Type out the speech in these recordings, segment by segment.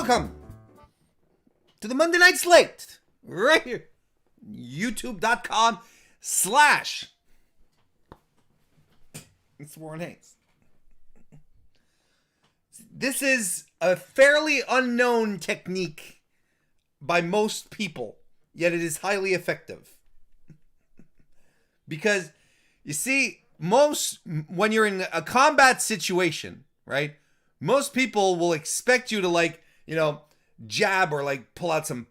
welcome to the Monday Night Slate, right here, youtube.com/ MrWarrenHayes. This is a fairly unknown technique by most people, yet it is highly effective. Because, you see, when you're in a combat situation, right, most people will expect you to, jab or, pull out some,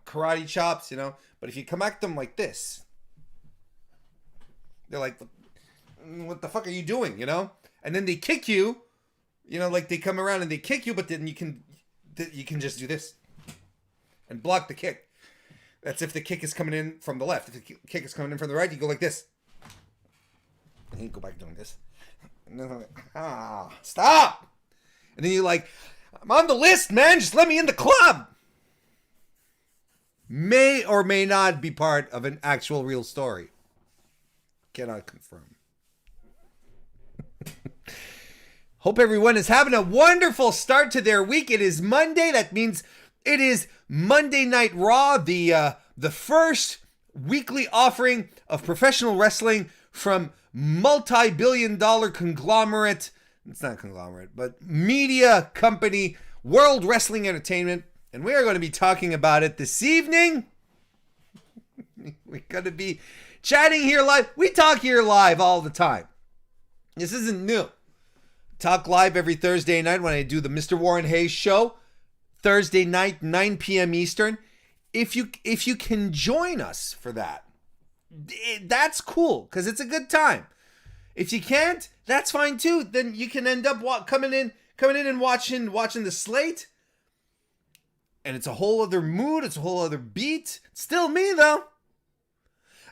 karate chops, But if you come at them like this, they're like, what the fuck are you doing, And then they kick you, they come around and they kick you, but then you can just do this and block the kick. That's if the kick is coming in from the left. If the kick is coming in from the right, you go like this. And you go back doing this. And then stop! And then you're like, I'm on the list, man. Just let me in the club. May or may not be part of an actual real story. Cannot confirm. Hope everyone is having a wonderful start to their week. It is Monday. That means it is Monday Night Raw, the first weekly offering of professional wrestling from multi-billion-dollar conglomerate. It's not a conglomerate, but media company, World Wrestling Entertainment. And we are going to be talking about it this evening. We're going to be chatting here live. We talk here live all the time. This isn't new. Talk live every Thursday night when I do the MrWarrenHayes show. Thursday night, 9 p.m. Eastern. If you can join us for that, that's cool because it's a good time. If you can't, that's fine too. Then you can end up coming in and watching the slate. And it's a whole other mood. It's a whole other beat. It's still me though.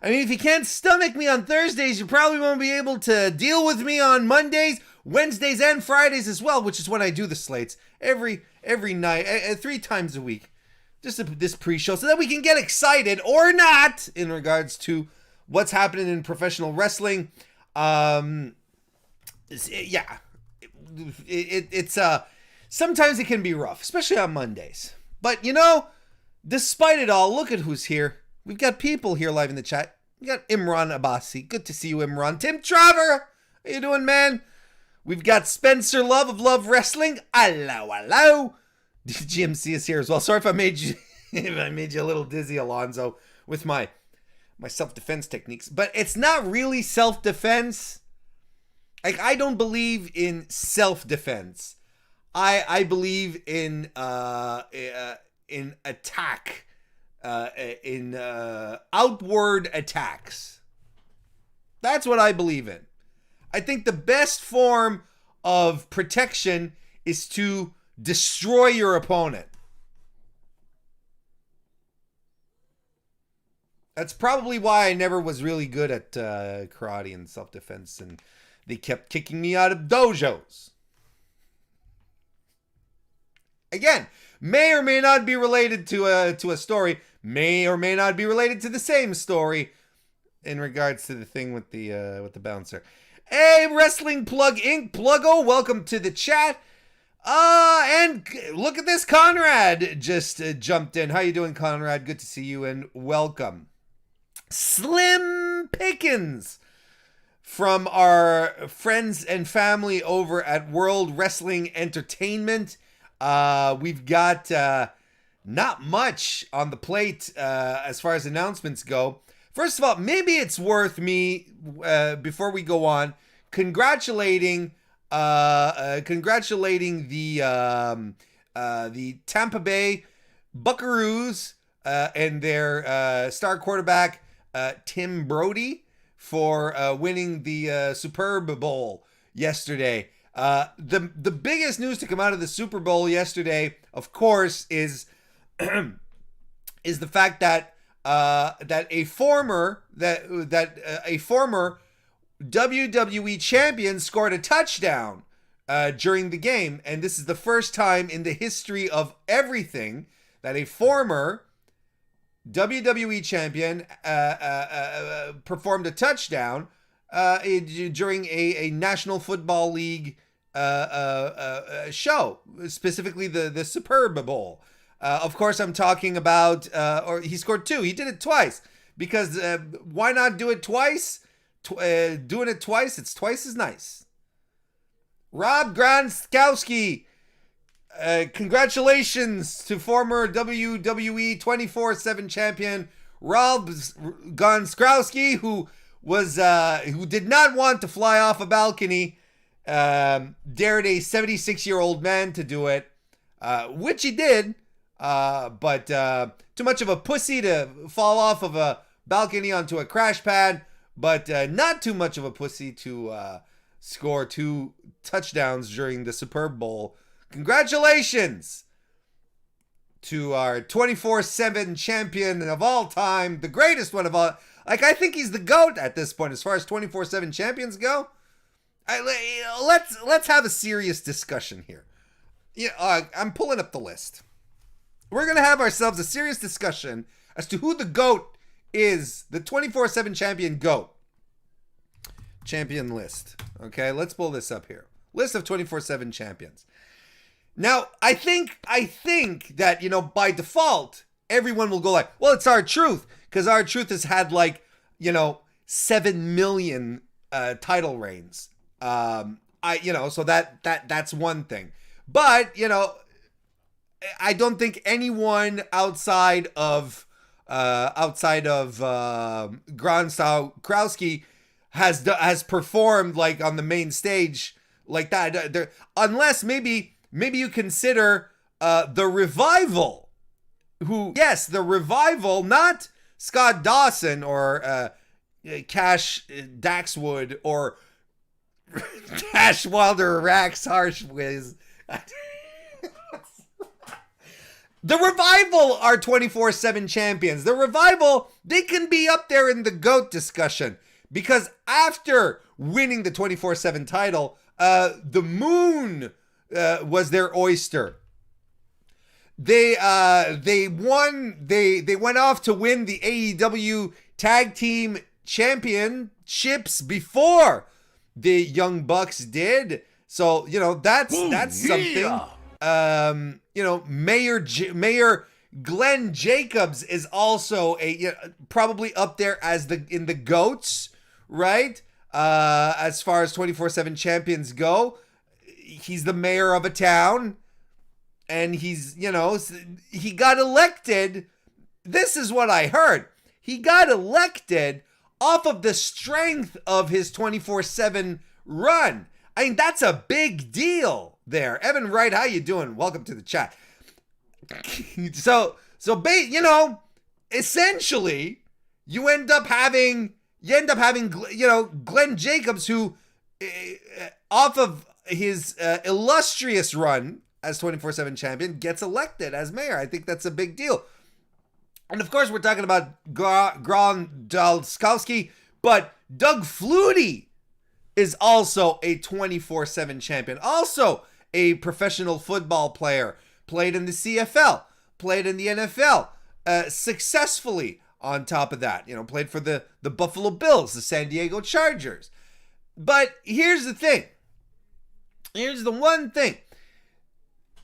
I mean, if you can't stomach me on Thursdays, you probably won't be able to deal with me on Mondays, Wednesdays, and Fridays as well, which is when I do the slates every night, 3 times a week. Just this pre-show so that we can get excited or not in regards to what's happening in professional wrestling. It's sometimes it can be rough, especially on Mondays. But despite it all, look at who's here. We've got people here live in the chat. We got Imran Abbasi. Good to see you, Imran. Tim Traver. How you doing, man? We've got Spencer Love of Love Wrestling. Hello. GMC is here as well. Sorry if I made you a little dizzy, Alonzo, with my self-defense techniques. But it's not really self-defense. I don't believe in self-defense. I believe in attack. In outward attacks. That's what I believe in. I think the best form of protection is to destroy your opponent. That's probably why I never was really good at karate and self-defense, and they kept kicking me out of dojos. Again, may or may not be related to a story, may or may not be related to the same story in regards to the thing with the bouncer. Hey, Wrestling Plug Inc. Pluggo, welcome to the chat. And look at this, Conrad just jumped in. How you doing, Conrad? Good to see you and welcome. Slim Pickens from our friends and family over at World Wrestling Entertainment. We've got not much on the plate as far as announcements go. First of all, maybe it's worth me, before we go on, congratulating the Tampa Bay Buckaroos and their star quarterback Tim Brody for winning the Super Bowl yesterday. The biggest news to come out of the Super Bowl yesterday, of course, is the fact that a former WWE champion scored a touchdown during the game, and this is the first time in the history of everything that a former WWE champion performed a touchdown during a National Football League show, specifically the Superb Bowl. Of course, I'm talking about, or he scored 2. He did it twice because why not do it twice? Doing it twice, it's twice as nice. Rob Gronkowski, congratulations to former WWE 24/7 champion Rob Gronkowski, who did not want to fly off a balcony, dared a 76-year-old man to do it, which he did, but too much of a pussy to fall off of a balcony onto a crash pad, but not too much of a pussy to score 2 touchdowns during the Superb Bowl. Congratulations to our 24/7 champion of all time, the greatest one of all. Like, I think he's the GOAT at this point as far as 24/7 champions go. Let's have a serious discussion here. I'm pulling up the list. We're going to have ourselves a serious discussion as to who the GOAT is, the 24/7 champion GOAT. Champion list. Okay, let's pull this up here. List of 24/7 champions. Now, I think that, by default, everyone will go like, well, it's R-Truth, because R-Truth has had 7 million title reigns. So that's one thing. But, I don't think anyone outside of Gronkowski has performed on the main stage like that. Unless maybe you consider the Revival, the Revival, not Scott Dawson or Cash Daxwood or Cash Wilder, Rax Harshwiz. The Revival are 24/7 champions. The Revival, they can be up there in the GOAT discussion because after winning the 24/7 title, the Moon was their oyster. They went off to win the AEW Tag Team Championships before the Young Bucks did. So, that's something. Mayor Glenn Jacobs is also probably up there in the GOATs, right? As far as 24/7 champions go. He's the mayor of a town, and he got elected. This is what I heard. He got elected off of the strength of his 24/7 run. I mean, that's a big deal there. Evan Wright, how you doing? Welcome to the chat. Essentially, you end up having Glenn Jacobs, who off of his illustrious run as 24/7 champion, gets elected as mayor. I think that's a big deal. And of course, we're talking about Gronkowski, but Doug Flutie is also a 24/7 champion, also a professional football player, played in the CFL, played in the NFL, successfully on top of that, played for the Buffalo Bills, the San Diego Chargers. But here's the thing. Here's the one thing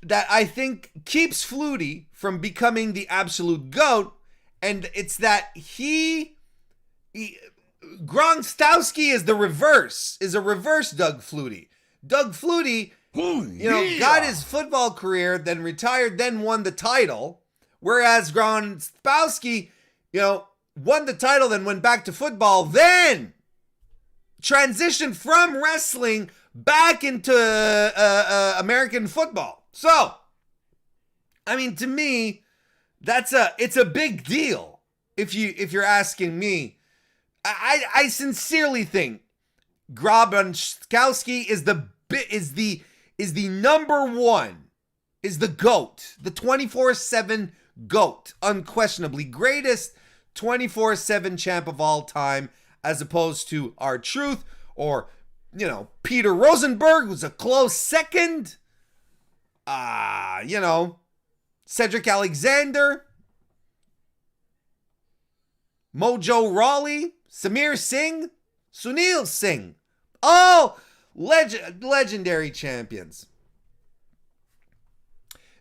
that I think keeps Flutie from becoming the absolute GOAT, and it's that Gronkowski is a reverse Doug Flutie. Doug Flutie, got his football career, then retired, then won the title, whereas Gronkowski, won the title, then went back to football, then transitioned from wrestling back into American football. So, I mean, to me, it's a big deal. If you're asking me, I sincerely think Gronkowski is the number one, is the GOAT, the 24/7 GOAT, unquestionably greatest 24/7 champ of all time, as opposed to R-Truth or Peter Rosenberg, who's a close second. Cedric Alexander, Mojo Rawley, Samir Singh, Sunil Singh, all legendary champions.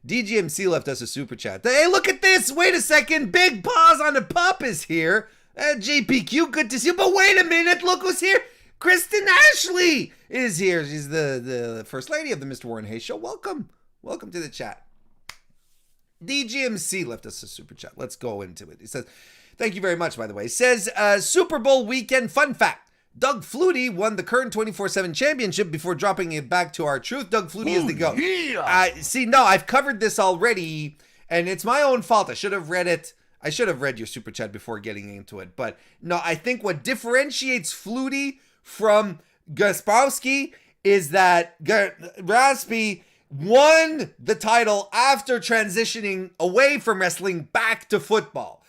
DGMC left us a super chat. Hey, look at this. Wait a second. Big Paws on the Pup is here. JPQ, good to see you. But wait a minute. Look who's here. Kristen Ashley is here. She's the first lady of the MrWarrenHayes show. Welcome. Welcome to the chat. DGMC left us a super chat. Let's go into it. He says, thank you very much, by the way. He says, Super Bowl weekend fun fact. Doug Flutie won the current 24/7 championship before dropping it back to R-Truth. Doug Flutie is the GOAT. Yeah. I've covered this already, and it's my own fault. I should have read it. I should have read your super chat before getting into it. But no, I think what differentiates Flutie from Gaspowski is that Raspy won the title after transitioning away from wrestling back to football.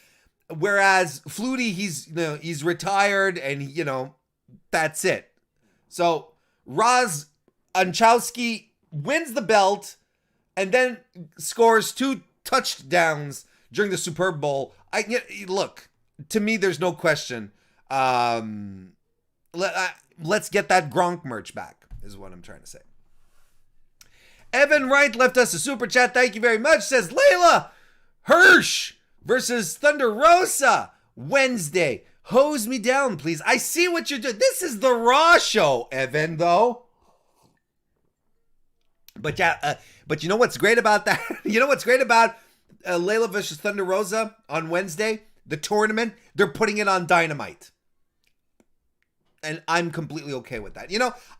Whereas Flutie, he's retired and, that's it. So Roz Anchowski wins the belt and then scores 2 touchdowns during the Super Bowl. Look, to me, there's no question. Let's get that Gronk merch back, is what I'm trying to say. Evan Wright left us a super chat. Thank you very much. Says Layla Hirsch versus Thunder Rosa Wednesday. Hose me down, please. I see what you're doing. This is the Raw show, Evan, though. But yeah, but you know what's great about that? You know what's great about Layla versus Thunder Rosa on Wednesday? The tournament. They're putting it on Dynamite. And I'm completely okay with that.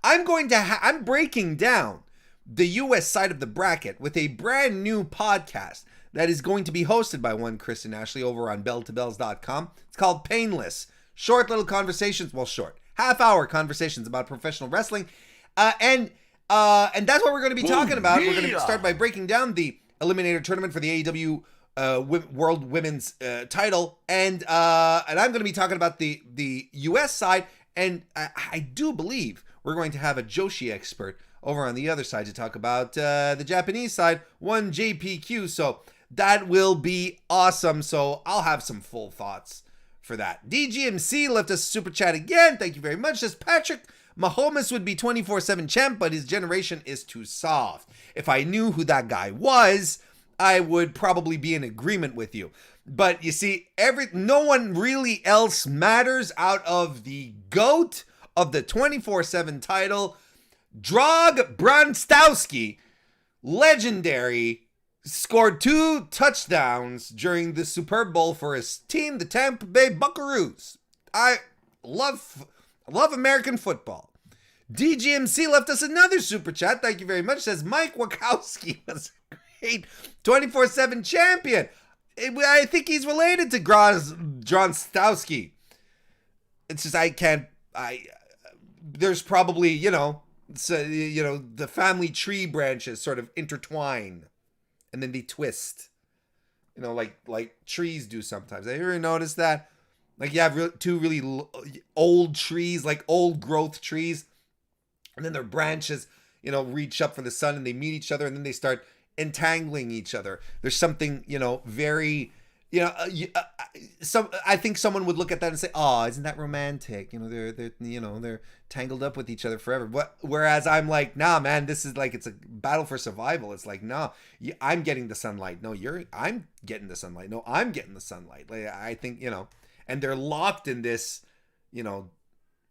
I'm breaking down the US side of the bracket with a brand new podcast that is going to be hosted by one Kristen Ashley over on belltobells.com. It's called Painless. Short little conversations, half-hour conversations about professional wrestling. And that's what we're going to be talking about. We're going to start by breaking down the Eliminator Tournament for the AEW World Women's title. And I'm going to be talking about the US side. And I do believe we're going to have a Joshi expert over on the other side to talk about the Japanese side, one JPQ. So that will be awesome. So I'll have some full thoughts for that. DGMC left us a super chat again. Thank you very much. Says Patrick Mahomes would be 24/7 champ, but his generation is too soft. If I knew who that guy was, I would probably be in agreement with you. But you see, no one really else matters out of the GOAT of the 24/7 title, Drog Bronstowski, legendary, scored 2 touchdowns during the Super Bowl for his team, the Tampa Bay Buccaroos. I love American football. DGMC left us another super chat. Thank you very much. Says Mike Wachowski was a great 24/7 champion. I think he's related to Bronstowski. It's just there's probably, the family tree branches sort of intertwine and then they twist, like trees do sometimes. Have you ever noticed that? Like you have 2 really old trees, like old growth trees, and then their branches, reach up for the sun and they meet each other and then they start entangling each other. There's something, very, I think someone would look at that and say, "Oh, isn't that romantic?" They're tangled up with each other forever. Whereas I'm like, nah, man, this is like, it's a battle for survival. It's like, no, I'm getting the sunlight. No, I'm getting the sunlight. No, I'm getting the sunlight. Like, I think, and they're locked in this,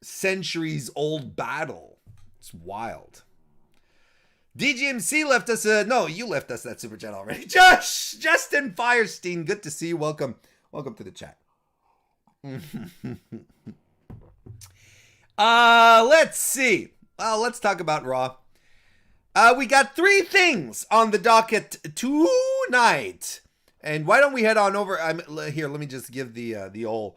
centuries old battle. It's wild. DGMC left us you left us that super chat already. Justin Firestein, good to see you. Welcome to the chat. Let's see. Well, let's talk about Raw. We got 3 things on the docket tonight. And why don't we head on over? Here, let me just give the old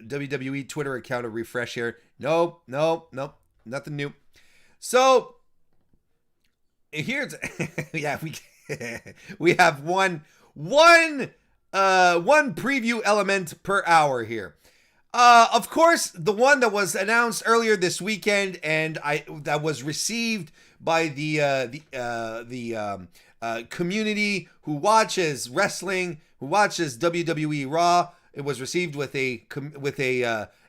WWE Twitter account a refresh here. Nope. Nothing new. So here's we have one preview element per hour here. Of course, the one that was announced earlier this weekend and that was received by the community who watches wrestling, who watches WWE Raw. It was received with a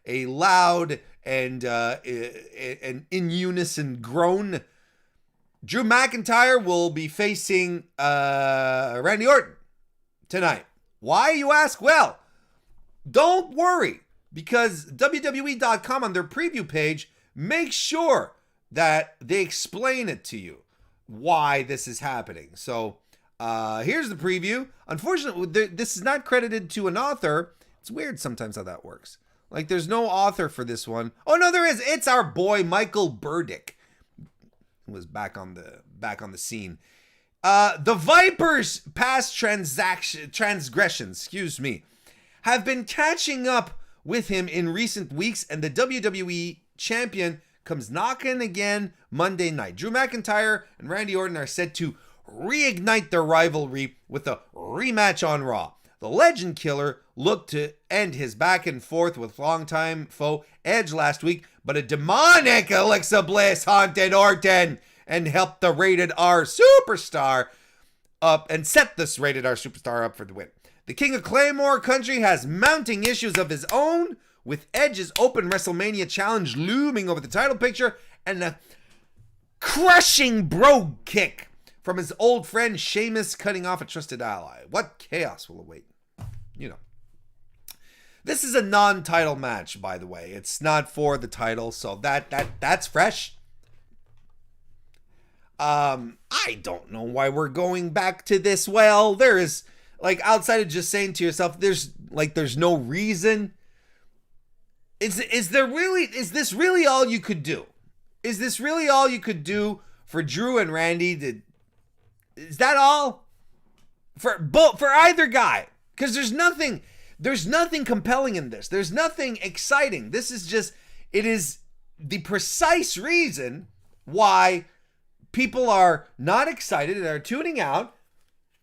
loud and in unison groan. Drew McIntyre will be facing Randy Orton tonight. Why, you ask? Well, don't worry, because WWE.com on their preview page makes sure that they explain it to you why this is happening. So here's the preview. Unfortunately, this is not credited to an author. It's weird sometimes how that works. Like, there's no author for this one. Oh no, there is. It's our boy Michael Burdick, who was back on the scene. The Vipers' past transgressions, have been catching up with him in recent weeks, and the WWE champion comes knocking again Monday night. Drew McIntyre and Randy Orton are set to reignite their rivalry with a rematch on Raw. The Legend Killer looked to end his back and forth with longtime foe Edge last week, but a demonic Alexa Bliss haunted Orton and helped the Rated R Superstar up and set this Rated R Superstar up for the win. The King of Claymore Country has mounting issues of his own, with Edge's open WrestleMania challenge looming over the title picture and a crushing brogue kick from his old friend Sheamus cutting off a trusted ally. What chaos will await? You know. This is a non-title match, by the way. It's not for the title, so that's fresh. I don't know why we're going back to this. Well, there is, like, outside of just saying to yourself, there's no reason. Is this really all you could do? Is this really all you could do for Drew and Randy? Is that all? For either guy? Because there's nothing compelling in this. There's nothing exciting. This is just, it is the precise reason why people are not excited and are tuning out.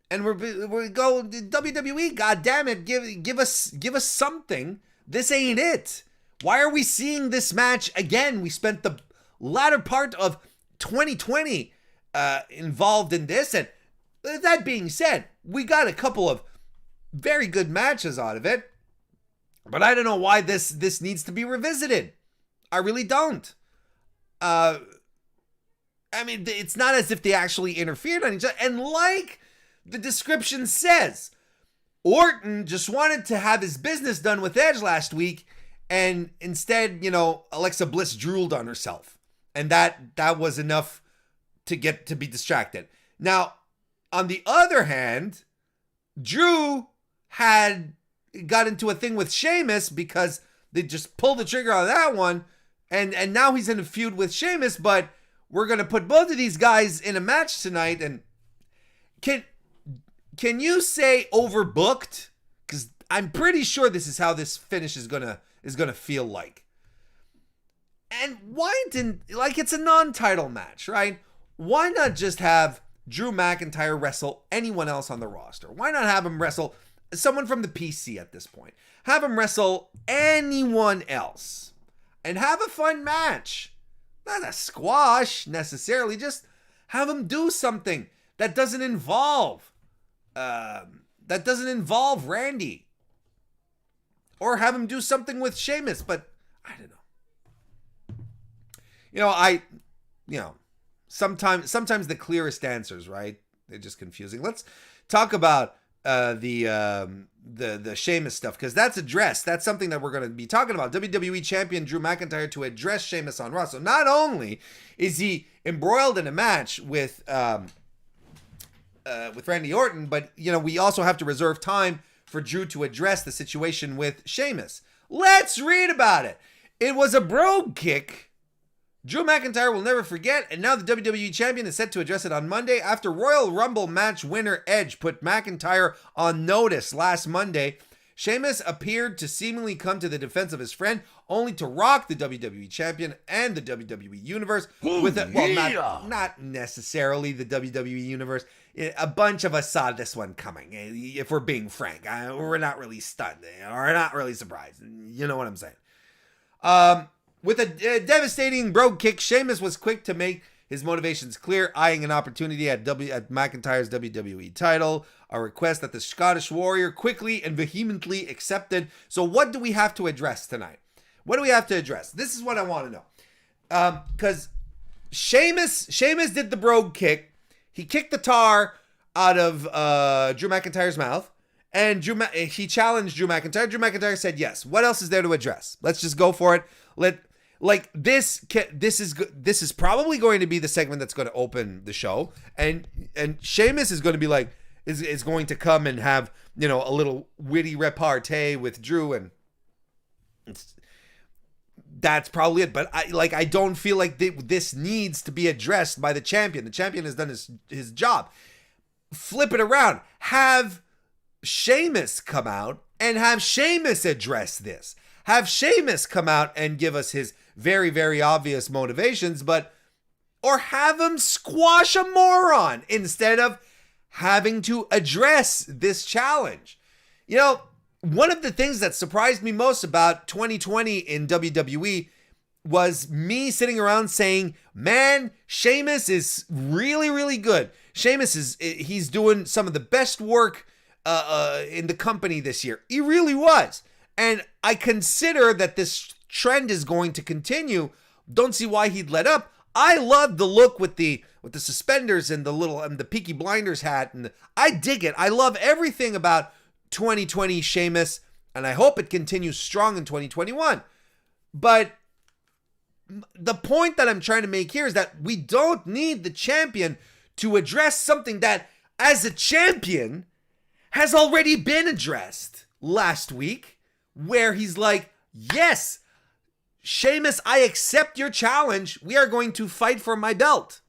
And we go, WWE, God damn it, give us something. This ain't it. Why are we seeing this match again? We spent the latter part of 2020 involved in this, and that being said, we got a couple of very good matches out of it. But I don't know why this needs to be revisited. I really don't. I mean, it's not as if they actually interfered on each other. And like the description says, Orton just wanted to have his business done with Edge last week, and instead, Alexa Bliss drooled on herself. And that was enough to be distracted. Now, on the other hand, Drew had got into a thing with Sheamus because they just pulled the trigger on that one. And now he's in a feud with Sheamus, but we're going to put both of these guys in a match tonight. And can you say overbooked? Because I'm pretty sure this is how this finish is gonna feel like. And why didn't, like, it's a non-title match, right? Why not just have Drew McIntyre wrestle anyone else on the roster? Why not have him wrestle someone from the PC at this point? Have him wrestle anyone else and have a fun match. Not a squash necessarily, just have him do something that doesn't involve Randy. Or have him do something with Sheamus, but I don't know. Sometimes the clearest answers, right? They're just confusing. Let's talk about the Sheamus stuff, because that's addressed. That's something that we're going to be talking about. WWE Champion Drew McIntyre to address Sheamus on Raw. So not only is he embroiled in a match with Randy Orton, but we also have to reserve time for Drew to address the situation with Sheamus. Let's read about it. It was a brogue kick Drew McIntyre will never forget, and now the WWE Champion is set to address it on Monday after Royal Rumble match winner Edge put McIntyre on notice last Monday. Sheamus appeared to seemingly come to the defense of his friend, only to rock the WWE Champion and the WWE Universe with a, well, not necessarily the WWE Universe. A bunch of us saw this one coming, if we're being frank. We're not really stunned, or not really surprised. You know what I'm saying? With a devastating brogue kick, Sheamus was quick to make his motivations clear, eyeing an opportunity at McIntyre's WWE title, a request that the Scottish Warrior quickly and vehemently accepted. So what do we have to address tonight? What do we have to address? This is what I want to know. Because Sheamus did the brogue kick. He kicked the tar out of Drew McIntyre's mouth, and he challenged Drew McIntyre. Drew McIntyre said yes. What else is there to address? Let's just go for it. This is probably going to be the segment that's going to open the show, and Sheamus is going to be like is going to come and have a little witty repartee with Drew, and that's probably it. But I don't feel like this needs to be addressed by the champion. The champion has done his job. Flip it around. Have Sheamus come out and have Sheamus address this. Have Sheamus come out and give us his very, very obvious motivations, or have him squash a moron instead of having to address this challenge. One of the things that surprised me most about 2020 in WWE was me sitting around saying, man, Sheamus is really, really good. Sheamus he's doing some of the best work in the company this year. He really was. And I consider that this trend is going to continue. Don't see why he'd let up. I love the look with the suspenders and the Peaky Blinders hat, and I dig it. I love everything about 2020 Sheamus, and I hope it continues strong in 2021. But the point that I'm trying to make here is that we don't need the champion to address something that, as a champion, has already been addressed last week, where he's like, yes, Sheamus, I accept your challenge. We are going to fight for my belt.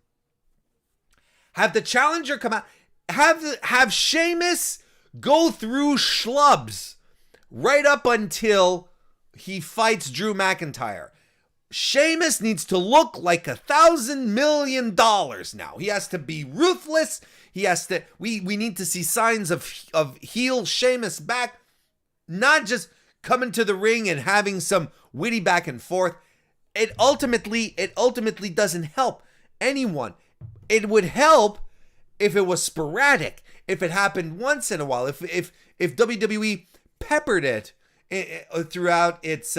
Have the challenger come out. Have Sheamus go through schlubs right up until he fights Drew McIntyre. Sheamus needs to look like $1,000 million now. He has to be ruthless. He has to. We need to see signs of heel Sheamus back, not just coming to the ring and having some witty back and forth. It ultimately doesn't help anyone. It would help if it was sporadic, if it happened once in a while, if WWE peppered it throughout its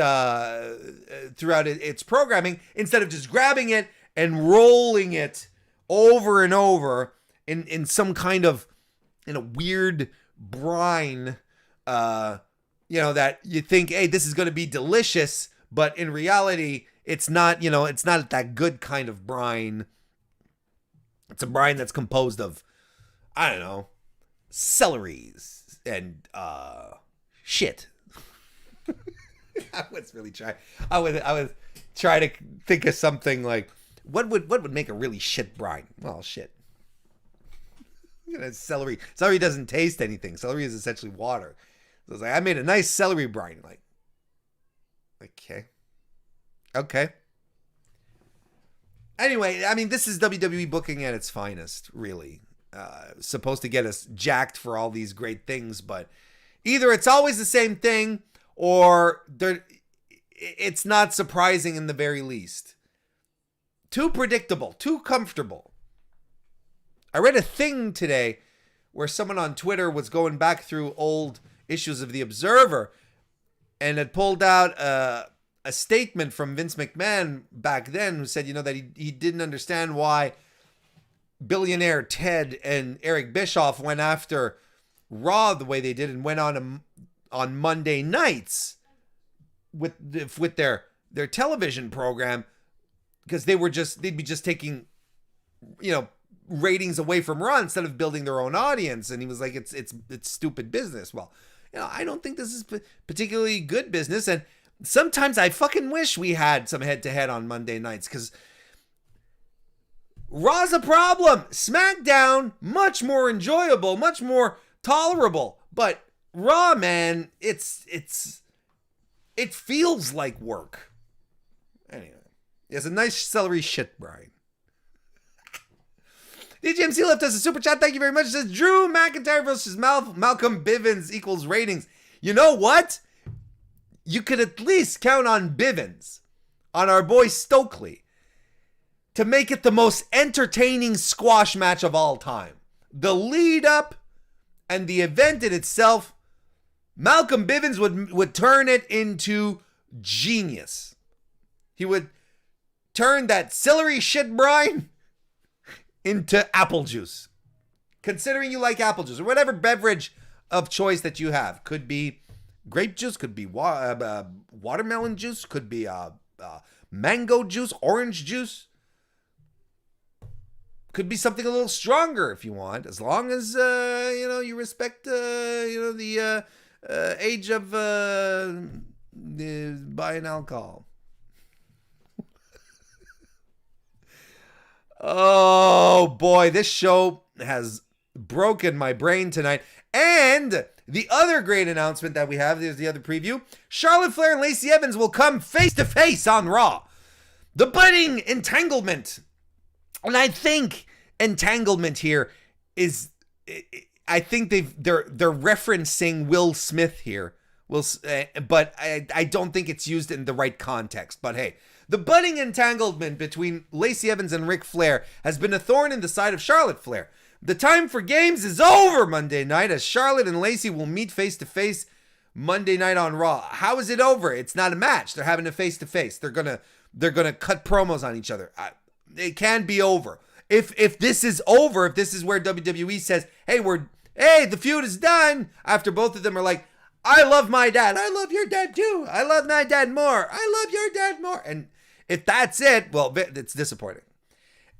programming instead of just grabbing it and rolling it over and over in some kind of weird brine. That you think, hey, this is going to be delicious, but in reality, it's not, it's not that good kind of brine. It's a brine that's composed of, I don't know, celeries and shit. I was really trying. I was trying to think of something like, what would make a really shit brine? Well, shit. Celery doesn't taste anything. Celery is essentially water. So I was like, I made a nice celery brine. Like, okay. Anyway, I mean, this is WWE booking at its finest, really. Supposed to get us jacked for all these great things, but either it's always the same thing, or it's not surprising in the very least. Too predictable, too comfortable. I read a thing today where someone on Twitter was going back through old issues of The Observer and had pulled out a statement from Vince McMahon back then, who said, that he didn't understand why billionaire Ted and Eric Bischoff went after Raw the way they did and went on Monday nights with their television program, because they'd be just taking ratings away from Raw instead of building their own audience. And he was like, it's stupid business. Well, I don't think this is particularly good business, and sometimes I fucking wish we had some head-to-head on Monday nights, because Raw's a problem. SmackDown, much more enjoyable, much more tolerable. But Raw, man, it feels like work. Anyway, it's a nice celery shit brine. DJMC left us a super chat. Thank you very much. It says, Drew McIntyre versus Malcolm Bivens equals ratings. You know what? You could at least count on Bivens, on our boy Stokely, to make it the most entertaining squash match of all time. The lead up and the event in itself, Malcolm Bivens would turn it into genius. He would turn that celery shit brine into apple juice. Considering you like apple juice or whatever beverage of choice that you have. Could be grape juice, could be watermelon juice, could be mango juice, orange juice. Could be something a little stronger if you want, as long as you respect the age of buying alcohol. Oh boy, this show has broken my brain tonight. And the other great announcement that we have, there's the other preview. Charlotte Flair and Lacey Evans will come face to face on Raw. The budding entanglement. And I think entanglement here is, I think they're referencing Will Smith here. But I don't think it's used in the right context. But hey, the budding entanglement between Lacey Evans and Ric Flair has been a thorn in the side of Charlotte Flair. The time for games is over Monday night as Charlotte and Lacey will meet face to face Monday night on Raw. How is it over? It's not a match. They're having a face to face. They're gonna cut promos on each other. It can be over. If this is over, if this is where WWE says, hey, the feud is done, after both of them are like, I love my dad. I love your dad too. I love my dad more. I love your dad more. And if that's it, well, it's disappointing.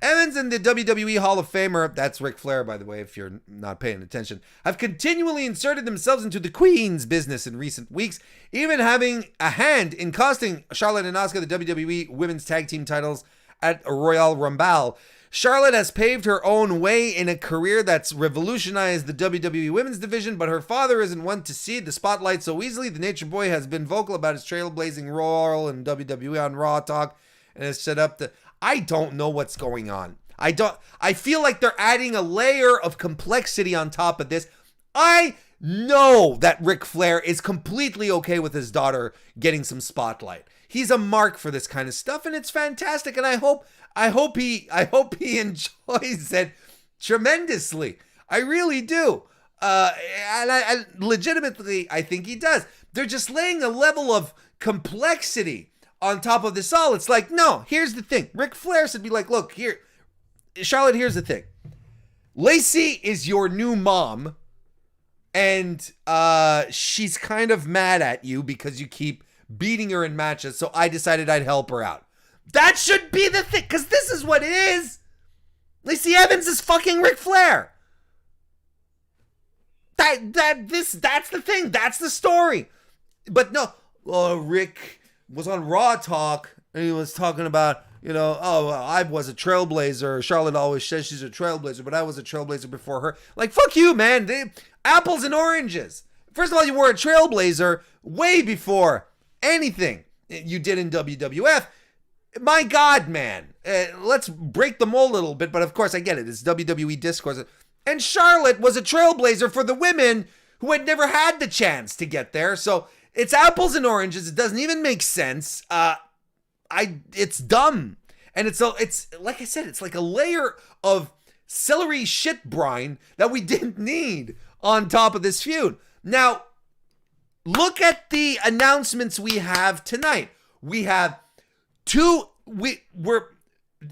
Evans and the WWE Hall of Famer, that's Ric Flair, by the way, if you're not paying attention, have continually inserted themselves into the Queen's business in recent weeks, even having a hand in costing Charlotte and Osaka the WWE Women's Tag Team titles at Royal Rumble. Charlotte has paved her own way in a career that's revolutionized the WWE Women's Division, but her father isn't one to cede the spotlight so easily. The Nature Boy has been vocal about his trailblazing role in WWE on Raw talk and has set up I don't know what's going on. I feel like they're adding a layer of complexity on top of this. I know that Ric Flair is completely okay with his daughter getting some spotlight. He's a mark for this kind of stuff, and it's fantastic. And I hope he enjoys it tremendously. I really do. And I legitimately, I think he does. They're just laying a level of complexity on top of this all. It's like, no, here's the thing. Ric Flair should be like, look, here, Charlotte, here's the thing. Lacey is your new mom, and she's kind of mad at you because you keep beating her in matches, so I decided I'd help her out. That should be the thing, because this is what it is. Lacey Evans is fucking Ric Flair. That's the thing. That's the story. But no, Rick was on Raw Talk, and he was talking about, I was a trailblazer. Charlotte always says she's a trailblazer, but I was a trailblazer before her. Like, fuck you, man. Apples and oranges. First of all, you were a trailblazer way before anything you did in WWF. My God, man. Let's break the mold a little bit, but of course I get it. It's WWE discourse. And Charlotte was a trailblazer for the women who had never had the chance to get there. So it's apples and oranges. It doesn't even make sense. It's dumb. And it's like I said, it's like a layer of celery shit brine that we didn't need on top of this feud. Now, look at the announcements we have tonight. We have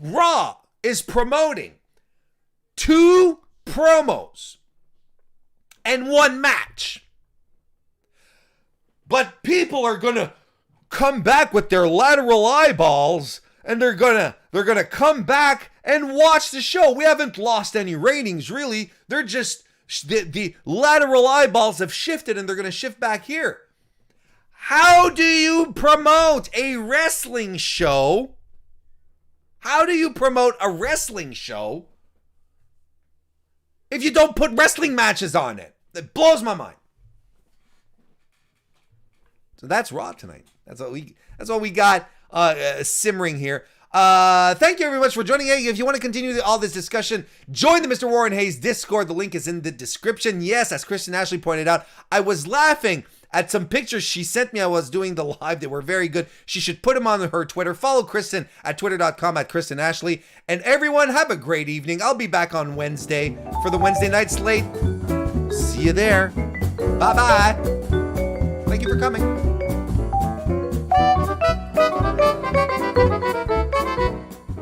Raw is promoting 2 promos and 1 match. But people are going to come back with their lateral eyeballs, and they're going to come back and watch the show. We haven't lost any ratings, really. They're just the lateral eyeballs have shifted, and they're going to shift back here. How do you promote a wrestling show? How do you promote a wrestling show if you don't put wrestling matches on it? It blows my mind. So that's Raw tonight. That's what we got simmering here. Thank you very much for joining. Hey, if you want to continue all this discussion, join the Mr. Warren Hayes Discord. The link is in the description. Yes, as Kristen Ashley pointed out, I was laughing at some pictures she sent me. I was doing the live. They were very good. She should put them on her Twitter. Follow Kristen at twitter.com/KristenAshley. And everyone, have a great evening. I'll be back on Wednesday for the Wednesday night slate. See you there. Bye-bye. Thank you for coming.